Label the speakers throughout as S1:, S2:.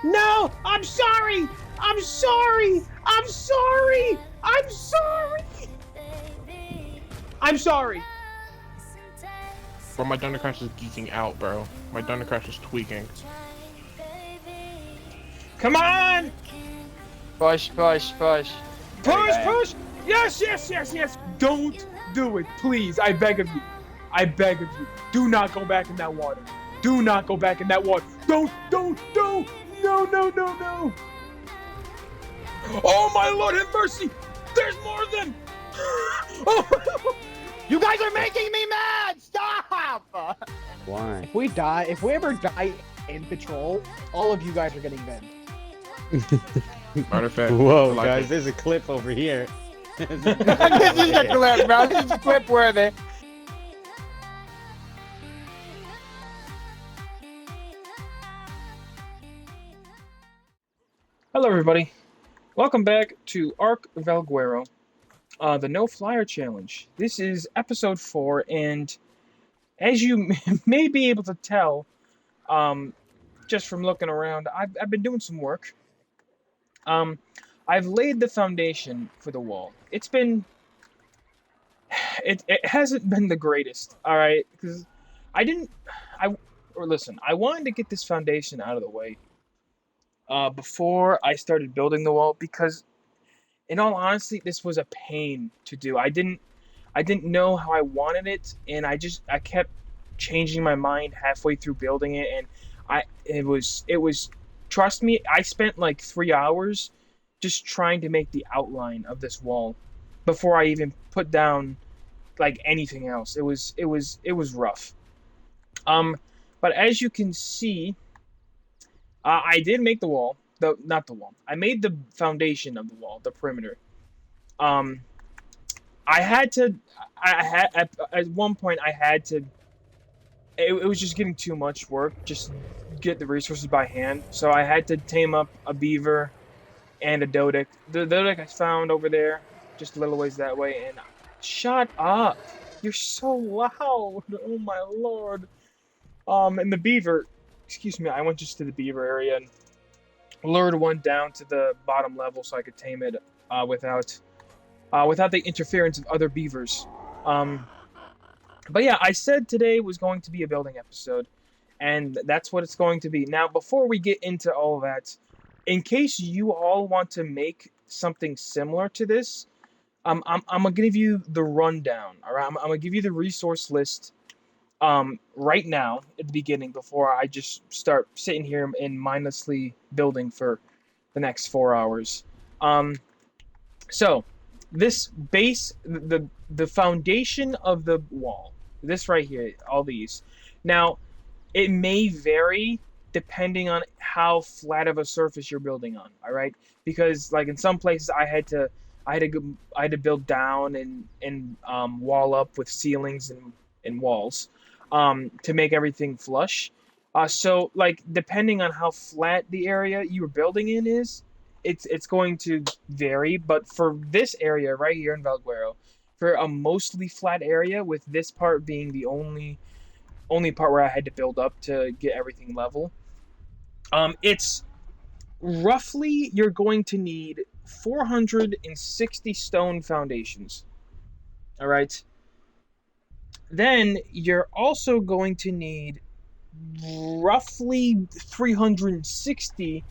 S1: No! I'm sorry! I'm sorry! I'm sorry! I'm sorry! I'm sorry!
S2: Bro, my Thunder Crash is geeking out, bro. My Thunder Crash is tweaking.
S1: Come on!
S3: Push, push, push.
S1: Push, push! Yes, yes, yes, yes! Don't do it, please. I beg of you. I beg of you. Do not go back in that water. Do not go back in that water. Don't! No, no, no, no! Oh my Lord, have mercy! There's more of them! Oh.
S3: You guys are making me mad! Stop!
S4: Why?
S5: If we ever die in patrol, all of you guys are getting banned.
S2: Matter of fact,
S4: Whoa,
S2: like
S4: guys,
S2: it.
S4: there's a clip over here.
S3: This is a clip, bro. This is clip worthy.
S1: Hello, everybody. Welcome back to Ark Valguero, the No Flyer Challenge. This is episode 4, and as you may be able to tell, just from looking around, I've been doing some work. I've laid the foundation for the wall. It hasn't been the greatest, all right, because I wanted to get this foundation out of the way before I started building the wall, because in all honesty, this was a pain to do. I didn't know how I wanted it, and I kept changing my mind halfway through building it, and it was trust me, I spent like 3 hours just trying to make the outline of this wall before I even put down like anything else. It was rough. But as you can see, I did make the wall. Not the wall. I made the foundation of the wall, the perimeter. At one point I had to. It was just getting too much work. Just get the resources by hand. So I had to tame up a beaver and a dodic. The dodic I found over there, just a little ways that way. And shut up! You're so loud. Oh my Lord. And the beaver. Excuse me, I went just to the beaver area and lured one down to the bottom level so I could tame it without the interference of other beavers. But yeah, I said today was going to be a building episode, and that's what it's going to be. Now, before we get into all that, in case you all want to make something similar to this, I'm gonna give you the rundown. All right, I'm gonna give you the resource list. Right now at the beginning before I just start sitting here and mindlessly building for the next 4 hours. So this base, the foundation of the wall, this right here, all these. Now, it may vary depending on how flat of a surface you're building on. All right, because like in some places I had to build down and wall up with ceilings and walls. To make everything flush. So like depending on how flat the area you were building in is, it's going to vary. But for this area right here in Valguero, for a mostly flat area, with this part being the only part where I had to build up to get everything level, it's roughly you're going to need 460 stone foundations. All right. Then you're also going to need roughly 360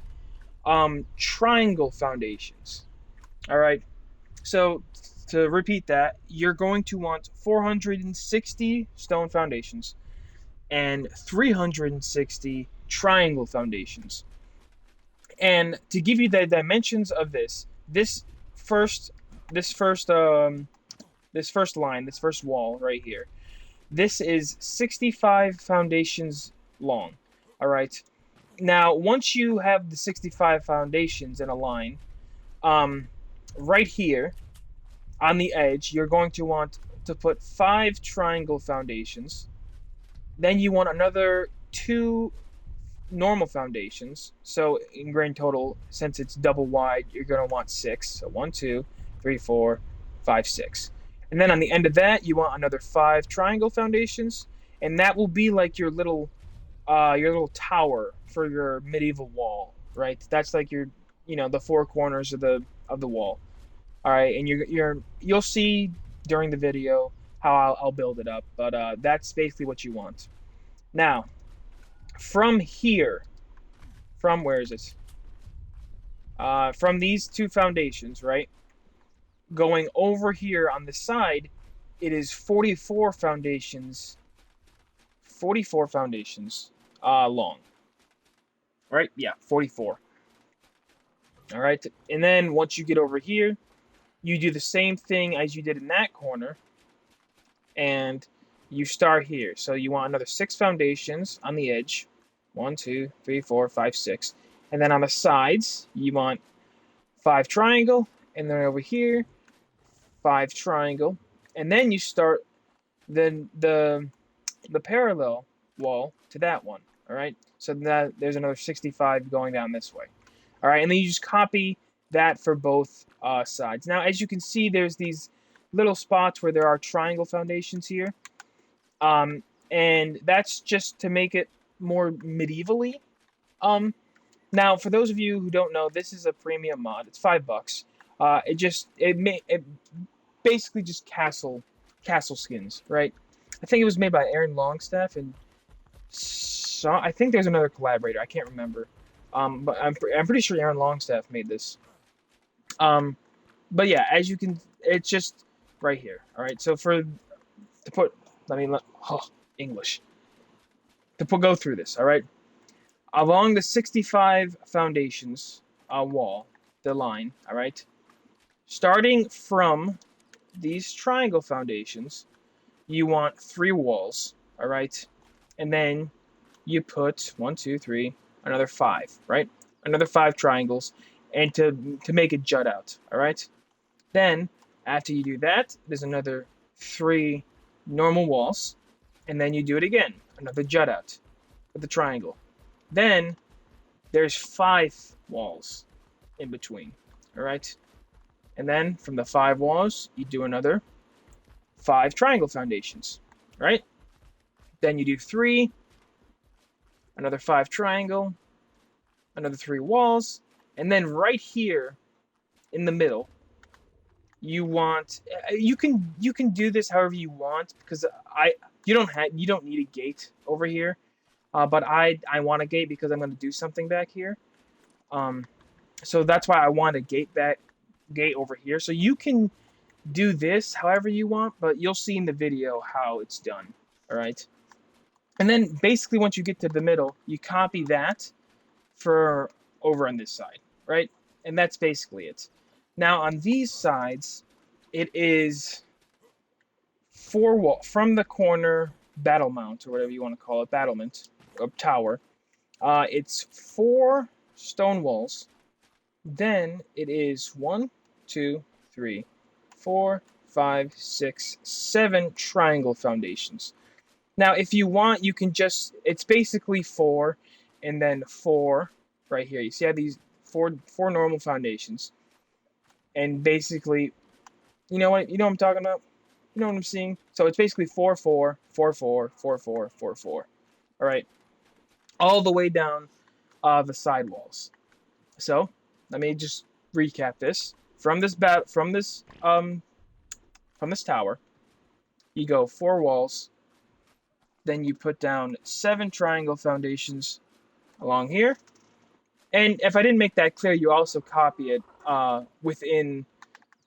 S1: triangle foundations. All right. So to repeat that, you're going to want 460 stone foundations and 360 triangle foundations. And to give you the dimensions of this first line, this first wall right here. This is 65 foundations long, all right? Now, once you have the 65 foundations in a line, right here on the edge, you're going to want to put 5 triangle foundations. Then you want another 2 normal foundations. So in grand total, since it's double wide, you're going to want 6. So 1, 2, 3, 4, 5, 6. And then on the end of that, you want another 5 triangle foundations, and that will be like your little tower for your medieval wall right? That's like your, the four corners of the wall. All right, and you'll see during the video how I'll build it up, but that's basically what you want. Now, from here, from where is it? From these two foundations, right? Going over here on the side, it is 44 foundations. 44 foundations long. Right? Yeah, 44. All right, and then once you get over here, you do the same thing as you did in that corner, and you start here. So you want another 6 foundations on the edge. 1, 2, 3, 4, 5, 6. And then on the sides, you want 5 triangle, and then over here, 5 triangle. And then you start the parallel wall to that one. All right, so that there's another 65 going down this way. All right, and then you just copy that for both sides. Now, as you can see, there's these little spots where there are triangle foundations here. And that's just to make it more medievally. Now, for those of you who don't know, this is a premium mod. It's $5. It basically just castle skins, right? I think it was made by Aaron Longstaff, and so I think there's another collaborator. I can't remember. But I'm pretty sure Aaron Longstaff made this. But yeah, as you can, it's just right here. All right. So English. Go through this. All right. Along the 65 foundations wall, the line. All right. Starting from these triangle foundations, you want 3 walls. All right. And then you put 1, 2, 3, another 5. Right. Another 5 triangles, and to make it jut out. All right. Then after you do that, there's another 3 normal walls, and then you do it again, another jut out with the triangle. Then there's 5 walls in between. All right. And then from the 5 walls, you do another 5 triangle foundations. Right. Then you do 3, another 5 triangle, another 3 walls, and then right here in the middle, you can do this however you want, because you don't need a gate over here, but I want a gate because I'm going to do something back here. So that's why I want a gate over here. So you can do this however you want, but you'll see in the video how it's done. All right. And then basically once you get to the middle, you copy that for over on this side, right? And that's basically it. Now on these sides, it is 4 wall from the corner battle mount, or whatever you want to call it, battlement or tower. It's 4 stone walls. Then it is 1, 2, 3, 4, 5, 6, 7 triangle foundations. Now, if you want, you can it's basically 4 and then 4 right here. You see how these four normal foundations. And basically, you know what I'm talking about? You know what I'm seeing? So it's basically 4, 4, 4, 4, 4, 4, 4, 4. All right. All the way down the side walls. So let me just recap this. From this tower, you go 4 walls. Then you put down 7 triangle foundations along here. And if I didn't make that clear, you also copy it within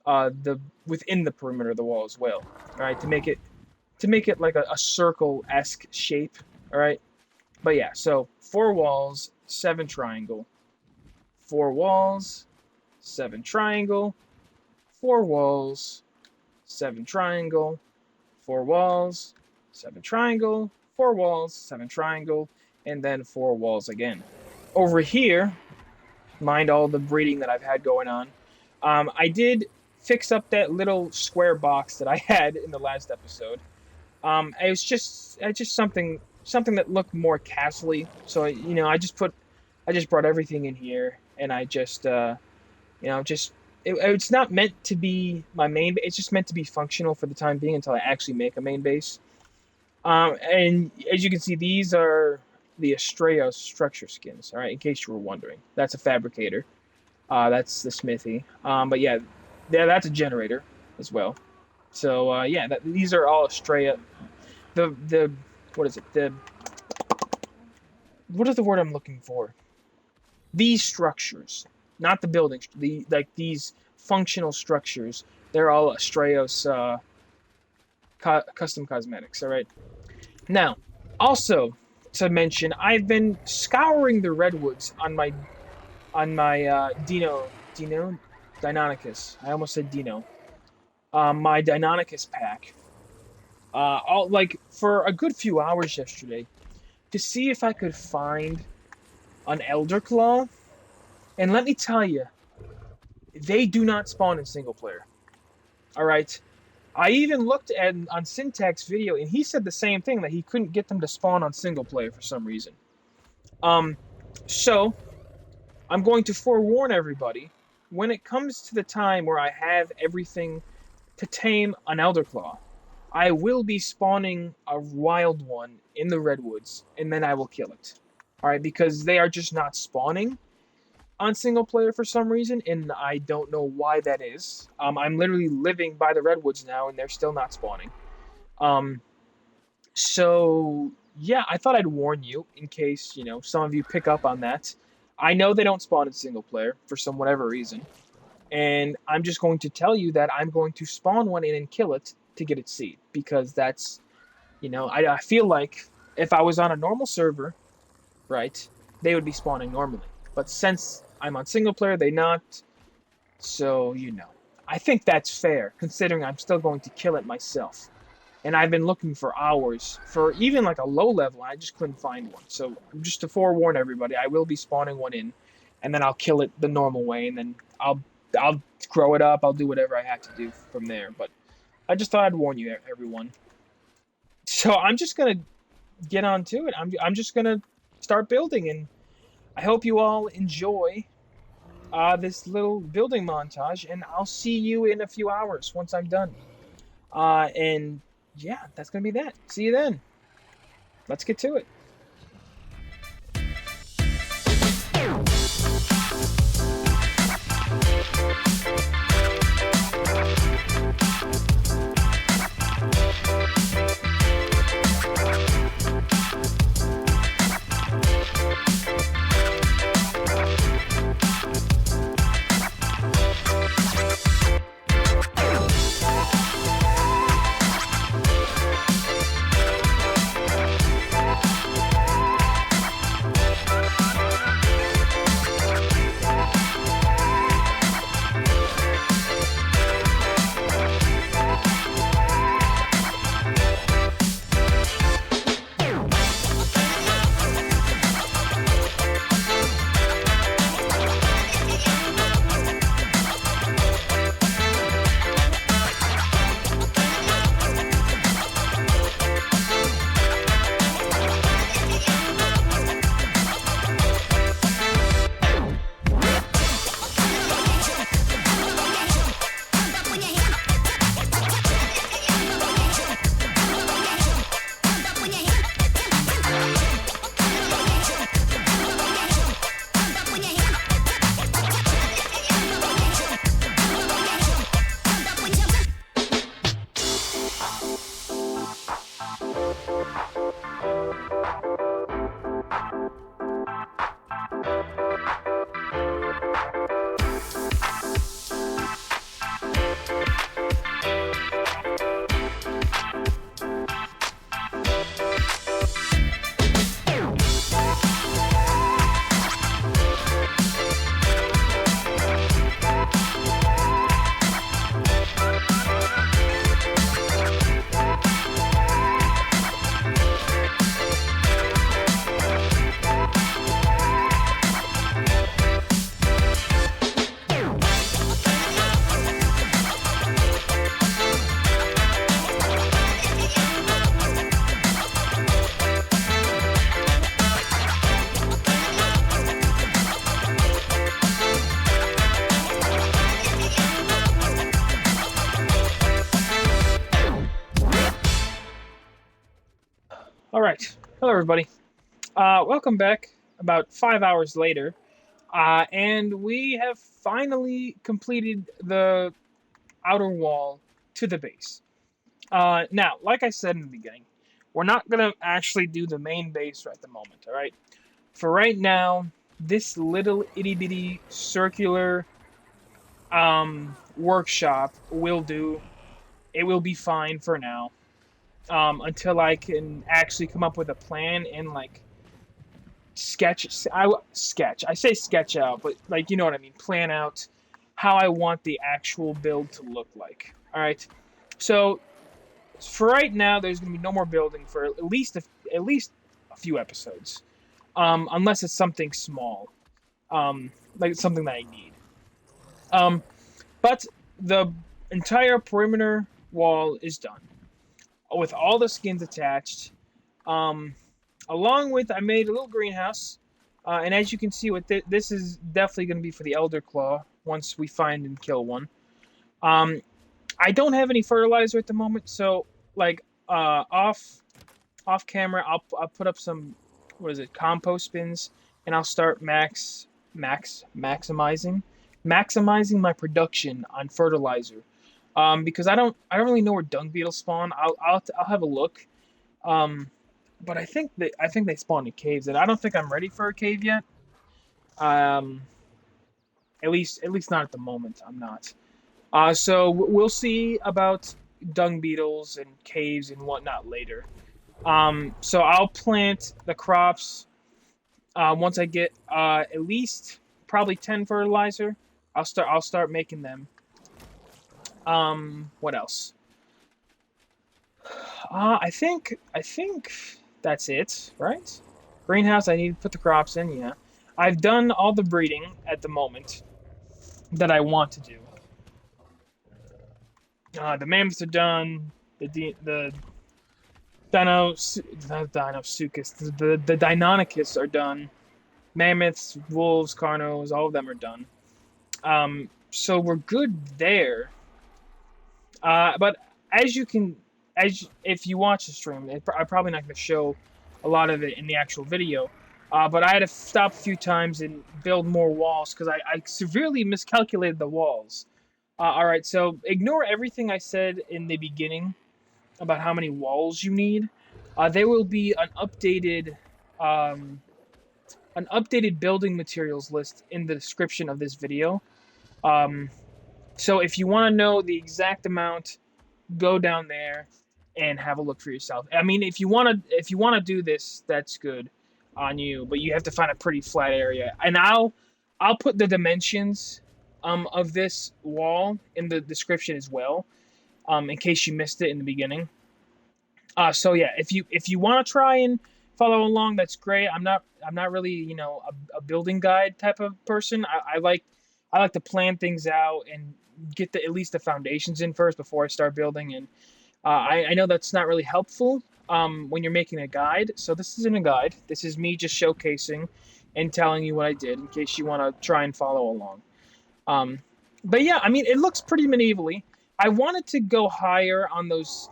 S1: the perimeter of the wall as well. All right, to make it like a circle-esque shape. All right, but yeah, so 4 walls, 7 triangle, 4 walls, 7 triangle, 4 walls, 7 triangle, 4 walls, 7 triangle, 4 walls, 7 triangle, and then 4 walls again. Over here, mind all the breeding that I've had going on, I did fix up that little square box that I had in the last episode. It was just something that looked more castle-y. So I just brought everything in here, and I it's not meant to be my main. It's just meant to be functional for the time being until I actually make a main base. And as you can see, these are the Astraeos structure skins. All right, in case you were wondering, that's a fabricator. That's the smithy. But yeah, that's a generator as well. So yeah, these are all Astraea. The what is it? What is the word I'm looking for? These structures, not the buildings. These functional structures. They're all Astraeos custom cosmetics. All right. Now, also to mention, I've been scouring the redwoods on my Dino Deinonychus. I almost said Dino. My Deinonychus pack. All like for a good few hours yesterday, to see if I could find an Elder Claw. And let me tell you, they do not spawn in single player. All right. I even looked on Syntax video, and he said the same thing, that he couldn't get them to spawn on single player for some reason. So I'm going to forewarn everybody, when it comes to the time where I have everything to tame an Elder Claw, I will be spawning a wild one in the redwoods, and then I will kill it. All right, because they are just not spawning on single player for some reason, and I don't know why that is. I'm literally living by the redwoods now, and they're still not spawning. So yeah, I thought I'd warn you in case, you know, some of you pick up on that. I know they don't spawn in single player for some whatever reason, and I'm just going to tell you that I'm going to spawn one in and kill it to get its seed, because that's, you know, I feel like if I was on a normal server, right, they would be spawning normally. But since I'm on single player, they not. So, you know, I think that's fair, considering I'm still going to kill it myself. And I've been looking for hours for even like a low level, and I just couldn't find one. So just to forewarn everybody, I will be spawning one in, and then I'll kill it the normal way, and then I'll grow it up. I'll do whatever I have to do from there. But I just thought I'd warn you, everyone. So I'm just gonna get on to it. I'm just gonna start building, and I hope you all enjoy this little building montage, and I'll see you in a few hours once I'm done. And yeah, that's gonna be that. See you then. Let's get to it. All right. Hello, everybody. Welcome back. About 5 hours later, and we have finally completed the outer wall to the base. Now, like I said in the beginning, we're not gonna actually do the main base right at the moment. All right. For right now, this little itty bitty circular workshop will do. It will be fine for now. Until I can actually come up with a plan and like sketch. I say sketch out, but like you know what I mean. Plan out how I want the actual build to look like. All right. So for right now, there's gonna be no more building for at least a few episodes, unless it's something small, like something that I need. But the entire perimeter wall is done with all the skins attached. Along with, I made a little greenhouse, and as you can see, with this is definitely going to be for the Elder Claw once we find and kill one. I don't have any fertilizer at the moment, so like off camera, I'll put up some compost bins, and I'll start maximizing my production on fertilizer. Because I don't really know where dung beetles spawn. I'll have a look. But I think they spawn in caves, and I don't think I'm ready for a cave yet. At least not at the moment. I'm not. So we'll see about dung beetles and caves and whatnot later. So I'll plant the crops once I get at least probably 10 fertilizer. I'll start making them. What else? I think that's it, right? Greenhouse, I need to put the crops in, yeah. I've done all the breeding at the moment that I want to do. The mammoths are done. The Deinonychus are done. Mammoths, wolves, carnos, all of them are done. So we're good there. But if you watch the stream, I'm probably not going to show a lot of it in the actual video. But I had to stop a few times and build more walls because I severely miscalculated the walls. Alright, so ignore everything I said in the beginning about how many walls you need. There will be an updated building materials list in the description of this video. So if you want to know the exact amount, go down there and have a look for yourself. I mean, if you want to do this, that's good on you, but you have to find a pretty flat area. And I'll put the dimensions of this wall in the description as well, in case you missed it in the beginning. So yeah, if you want to try and follow along, that's great. I'm not really a building guide type of person. I like to plan things out and get at least the foundations in first before I start building. And I know that's not really helpful when you're making a guide. So this isn't a guide. This is me just showcasing and telling you what I did in case you want to try and follow along. But yeah, I mean, it looks pretty medievally. I wanted to go higher on those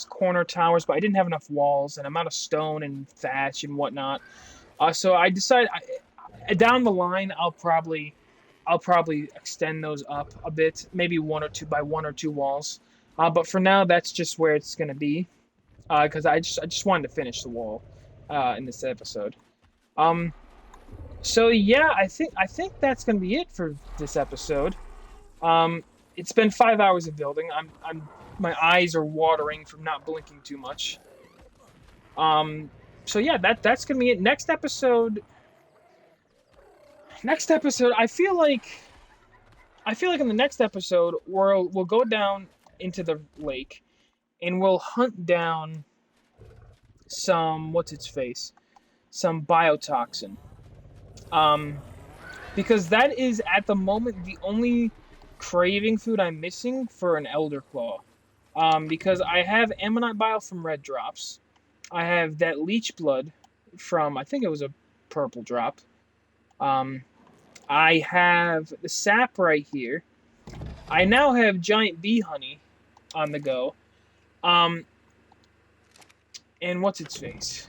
S1: corner towers, but I didn't have enough walls, and I'm out of stone and thatch and whatnot. So I decided down the line I'll probably extend those up a bit, maybe one or two walls. But for now, that's just where it's gonna be, because I just wanted to finish the wall in this episode. So yeah, I think that's gonna be it for this episode. It's been 5 hours of building. My eyes are watering from not blinking too much. So yeah, that's gonna be it. Next episode, I feel like in the next episode we'll go down into the lake and we'll hunt down some some biotoxin. Because that is at the moment the only craving food I'm missing for an Elder Claw. Because I have Ammonite Bile from red drops. I have that leech blood from, I think it was a purple drop. I have the sap right here. I now have giant bee honey on the go. And what's its face?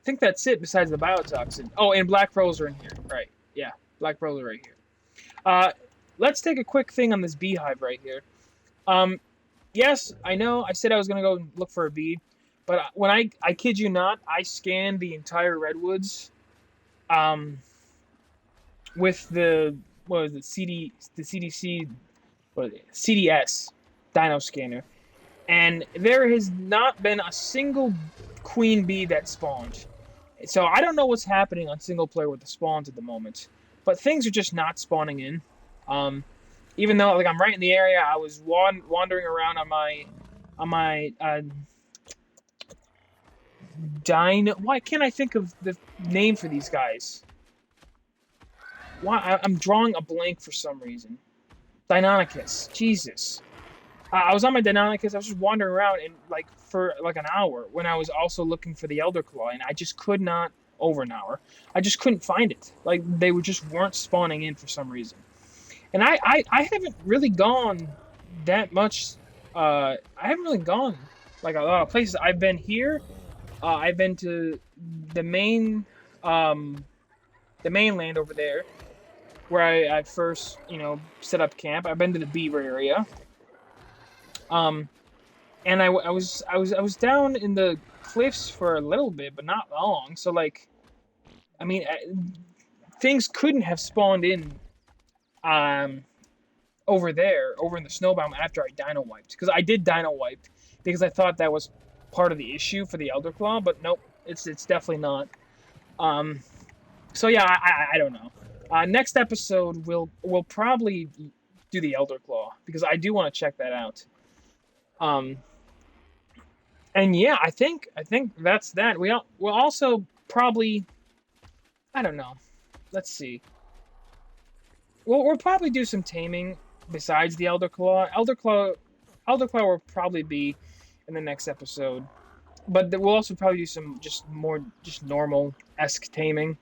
S1: think that's it besides the biotoxin. Oh, and black pearls are in here. Right. Yeah, black pearls are right here. Let's take a quick thing on this beehive right here. Yes, I know I said I was going to go look for a bee, but when I kid you not, I scanned the entire redwoods with the, what was it, the CDC, what is it, CDS Dino Scanner, and there has not been a single queen bee that spawned. So I don't know what's happening on single player with the spawns at the moment, but things are just not spawning in. Even though like I'm right in the area, I was wandering around on my Dino. Why can't I think of the name for these guys? Why I'm drawing a blank for some reason. Deinonychus. Jesus. I was on my Deinonychus. I was just wandering around and like for like an hour when I was also looking for the Elder Claw, and I just could not over an hour. I just couldn't find it. Like they weren't spawning in for some reason. And I haven't really gone that much. I haven't really gone like a lot of places. I've been here. I've been to the mainland over there, where I first set up camp. I've been to the beaver area. And I was down in the cliffs for a little bit, but not long. So like, I mean, things couldn't have spawned in. Over in the snow biome after I dino wiped, because I did dino wipe because I thought that was part of the issue for the Elder Claw, but nope, it's definitely not. So yeah, I don't know. Next episode we'll probably do the Elder Claw because I do want to check that out. And yeah, I think that's that. We'll also probably, I don't know. Let's see. We'll probably do some taming besides the Elder Claw. Elder Claw will probably be in the next episode, but we'll also probably do some just normal-esque taming.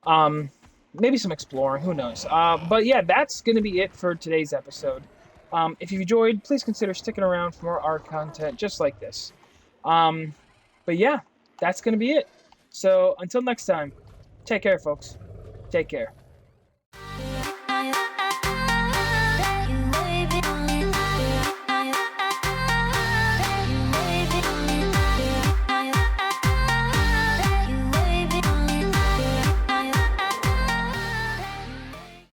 S1: Maybe some exploring. Who knows? But yeah, that's gonna be it for today's episode. If you've enjoyed, please consider sticking around for more art content just like this. But yeah, that's gonna be it. So until next time, take care, folks. Take care.